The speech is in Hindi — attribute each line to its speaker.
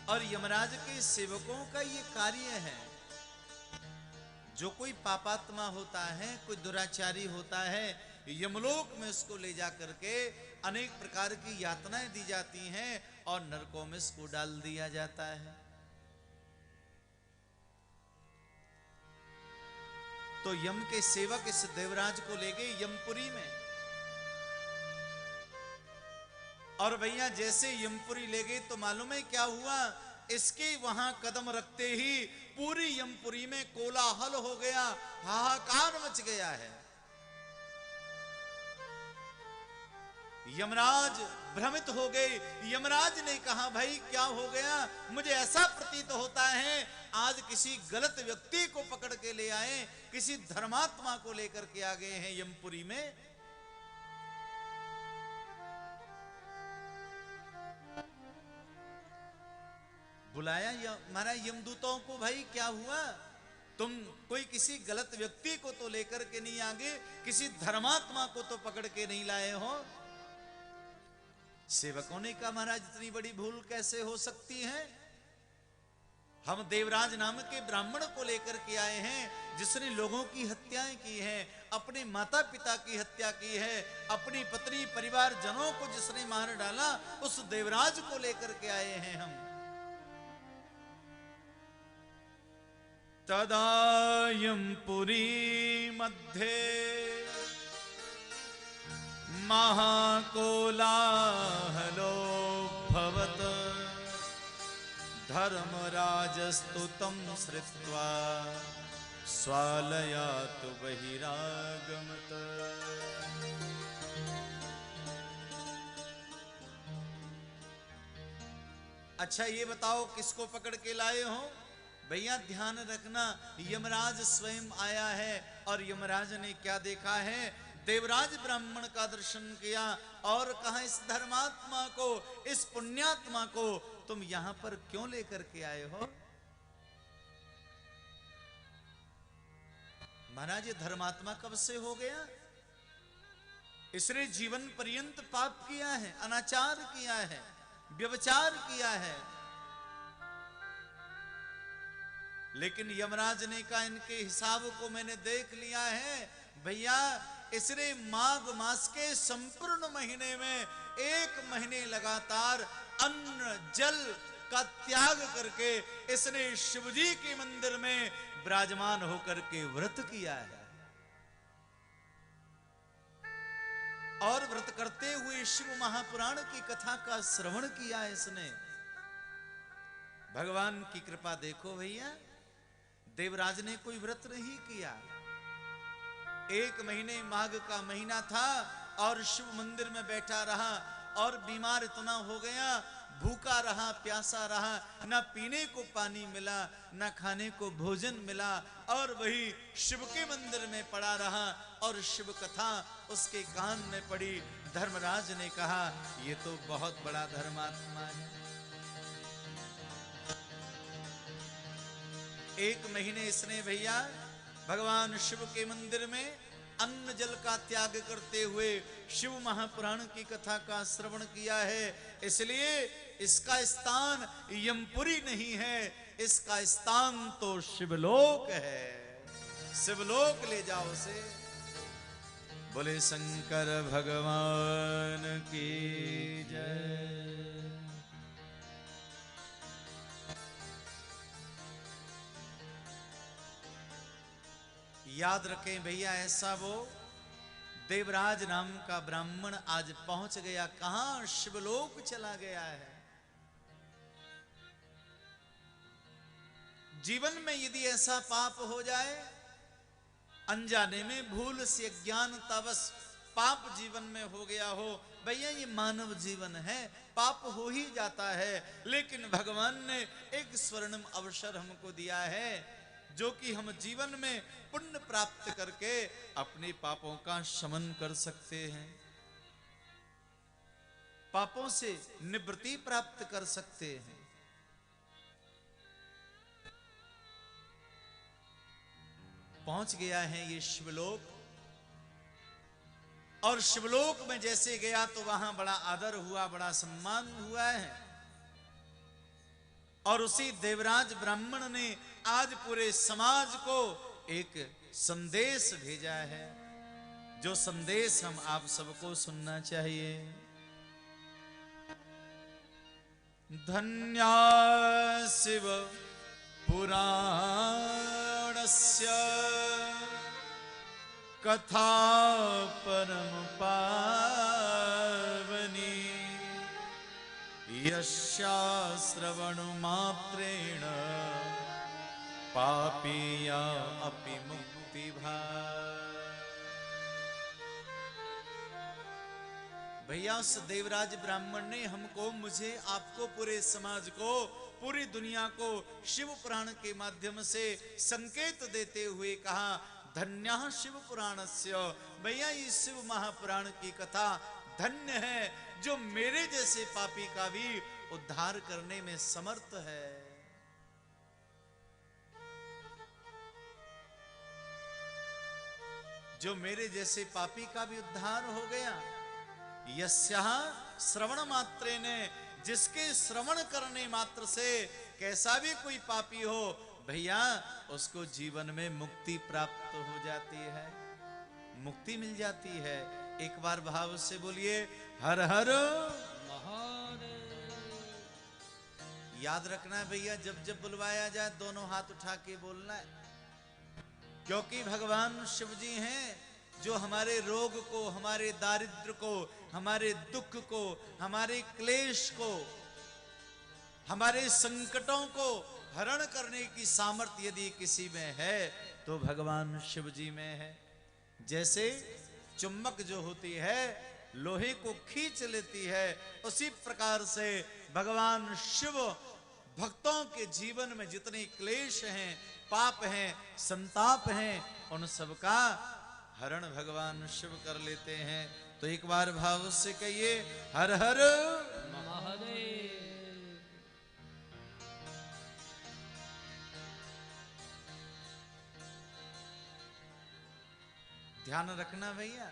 Speaker 1: और यमराज के सेवकों का ये कार्य है, जो कोई पापात्मा होता है, कोई दुराचारी होता है, यमलोक में उसको ले जा करके अनेक प्रकार की यातनाएं दी जाती हैं और नरकों में इसको डाल दिया जाता है। तो यम के सेवक इस देवराज को ले गए यमपुरी में, और भैया जैसे यमपुरी ले गए तो मालूम है क्या हुआ? इसके वहां कदम रखते ही पूरी यमपुरी में कोलाहल हो गया, हाहाकार मच गया है। यमराज भ्रमित हो गए। यमराज ने कहा, भाई क्या हो गया? मुझे ऐसा प्रतीत होता है आज किसी गलत व्यक्ति को पकड़ के ले आए, किसी धर्मात्मा को लेकर के आ गए हैं यमपुरी में। बुलाया महाराज यमदूतों को, भाई क्या हुआ? तुम कोई किसी गलत व्यक्ति को तो लेकर के नहीं आगे, किसी धर्मात्मा को तो पकड़ के नहीं लाए हो। सेवकों ने कहा, महाराज इतनी बड़ी भूल कैसे हो सकती है? हम देवराज नाम के ब्राह्मण को लेकर के आए हैं, जिसने लोगों की हत्याएं की हैं, अपने माता पिता की हत्या की है, अपनी पत्नी परिवार जनों को जिसने मार डाला, उस देवराज को लेकर के आए हैं हम। तदा यमपुरी मध्ये महाकोलाहलो भवत धर्मराजस्तुतं श्रुत्वा स्वालयातु बहिरागमत। अच्छा ये बताओ किसको पकड़ के लाए हो? भैया ध्यान रखना, यमराज स्वयं आया है, और यमराज ने क्या देखा है? देवराज ब्राह्मण का दर्शन किया और कहा, इस धर्मात्मा को, इस पुण्यात्मा को तुम यहां पर क्यों लेकर के आए हो? महाराज ये धर्मात्मा कब से हो गया? इसने जीवन पर्यंत पाप किया है, अनाचार किया है, व्यभिचार किया है। लेकिन यमराज ने कहा, इनके हिसाब को मैंने देख लिया है भैया। इसने माघ मास के संपूर्ण महीने में 1 महीने लगातार अन्न जल का त्याग करके इसने शिवजी के मंदिर में विराजमान होकर के व्रत किया है, और व्रत करते हुए शिव महापुराण की कथा का श्रवण किया है इसने। भगवान की कृपा देखो भैया, देवराज ने कोई व्रत नहीं किया। 1 महीने माघ का महीना था और शिव मंदिर में बैठा रहा, और बीमार इतना हो गया, भूखा रहा, प्यासा रहा, ना पीने को पानी मिला, ना खाने को भोजन मिला, और वही शिव के मंदिर में पड़ा रहा, और शिव कथा उसके कान में पड़ी। धर्मराज ने कहा, ये तो बहुत बड़ा धर्मात्मा है। 1 महीने इसने भैया भगवान शिव के मंदिर में अन्न जल का त्याग करते हुए शिव महापुराण की कथा का श्रवण किया है। इसलिए इसका स्थान यमपुरी नहीं है, इसका स्थान तो शिवलोक है। शिवलोक ले जाओ उसे। बोले शंकर भगवान की जय। याद रखें भैया, ऐसा वो देवराज नाम का ब्राह्मण आज पहुंच गया, कहां? शिवलोक चला गया है। जीवन में यदि ऐसा पाप हो जाए, अनजाने में भूल से अज्ञानतावश पाप जीवन में हो गया हो, भैया ये मानव जीवन है, पाप हो ही जाता है। लेकिन भगवान ने एक स्वर्णिम अवसर हमको दिया है, जो कि हम जीवन में पुण्य प्राप्त करके अपने पापों का शमन कर सकते हैं, पापों से निवृत्ति प्राप्त कर सकते हैं। पहुंच गया है ये शिवलोक, और शिवलोक में जैसे गया तो वहां बड़ा आदर हुआ, बड़ा सम्मान हुआ है। और उसी देवराज ब्राह्मण ने आज पूरे समाज को एक संदेश भेजा है, जो संदेश हम आप सबको सुनना चाहिए। धन्या शिव पुराणस्य कथा परम पावनी, यस्या श्रवण मात्रेण पापीया अपि मुक्ति भाग्। भैया उस देवराज ब्राह्मण ने हमको, मुझे, आपको, पूरे समाज को, पूरी दुनिया को शिव पुराण के माध्यम से संकेत देते हुए कहा, धन्यः शिव पुराणस्य। भैया ये शिव महापुराण की कथा धन्य है, जो मेरे जैसे पापी का भी उद्धार करने में समर्थ है। जो मेरे जैसे पापी का भी उद्धार हो गया। यस्याः श्रवण मात्रे ने, जिसके श्रवण करने मात्र से कैसा भी कोई पापी हो भैया, उसको जीवन में मुक्ति प्राप्त हो जाती है, मुक्ति मिल जाती है। एक बार भाव से बोलिए हर हर महादेव। याद रखना है भैया, जब जब बुलवाया जाए दोनों हाथ उठा के बोलना है, क्योंकि भगवान शिव जी हैं जो हमारे रोग को, हमारे दारिद्र को, हमारे दुख को, हमारे क्लेश को, हमारे संकटों को हरण करने की सामर्थ्य यदि किसी में है तो भगवान शिव जी में है। जैसे चुम्बक जो होती है लोहे को खींच लेती है, उसी प्रकार से भगवान शिव भक्तों के जीवन में जितने क्लेश हैं, पाप हैं, संताप हैं, उन सबका हरण भगवान शिव कर लेते हैं। तो एक बार भाव से कहिए हर हर महादेव। ध्यान रखना भैया,